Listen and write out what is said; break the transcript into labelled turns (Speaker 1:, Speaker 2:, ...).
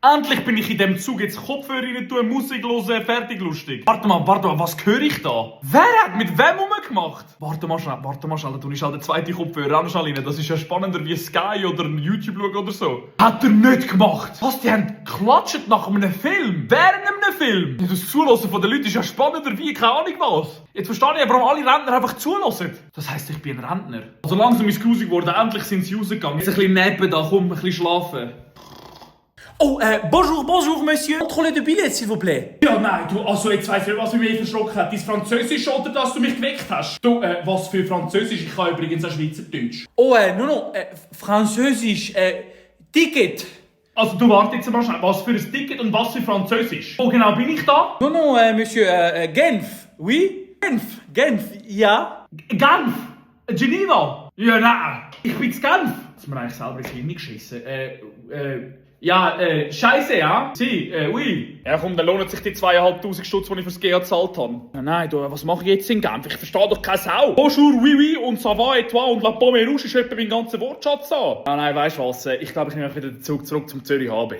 Speaker 1: Endlich bin ich in dem Zug, jetzt Kopfhörer rein tun, Musik hören, fertig lustig. Warte mal, was höre ich da? Wer hat mit wem rumgemacht? Warte mal schnell, da tue ich schnell den zweiten Kopfhörer an schnell rein. Das ist ja spannender wie Sky oder YouTube schauen oder so. Hat er nicht gemacht. Was, die haben geklatscht nach einem Film? Während einem Film? Das Zuhören von den Leuten ist ja spannender wie keine Ahnung was. Jetzt verstehe ich, warum alle Rentner einfach zuhören. Das heisst, ich bin ein Rentner. Also langsam ist es grusig geworden, endlich sind sie rausgegangen. Jetzt ein bisschen nappen da, komm, ein bisschen schlafen.
Speaker 2: Oh, bonjour, monsieur. Contrôlez de billets, s'il vous plaît.
Speaker 1: Ja, nein, du, also jetzt weiss ich nicht, was mich verschrocken hat. Dein Französisch oder dass du mich geweckt hast? Du, was für Französisch? Ich kann übrigens auch Schweizerdeutsch.
Speaker 2: Oh, non, Französisch, Ticket.
Speaker 1: Also du warte jetzt mal schnell, was für ein Ticket und was für Französisch? Wo genau bin ich da?
Speaker 2: Non, monsieur, Genf. Oui? Genf, ja.
Speaker 1: Genf? Geneva? Ja, nein, ich bin zu Genf. Das ist mir eigentlich selber ins Hirn geschissen. Scheisse, ja? Si, oui. Ja komm, dann lohnen sich die 2'500 Stutz, die ich fürs GA gezahlt habe. Ja, nein, du, was mache ich jetzt in Genf? Ich verstehe doch keine Sau. Bonjour, oui, und ça va et toi und la pomme rouge ist etwa mein ganzer Wortschatz an. Ja, nein, weißt du was? Ich glaube, ich nehme wieder den Zug zurück zum Zürich HB.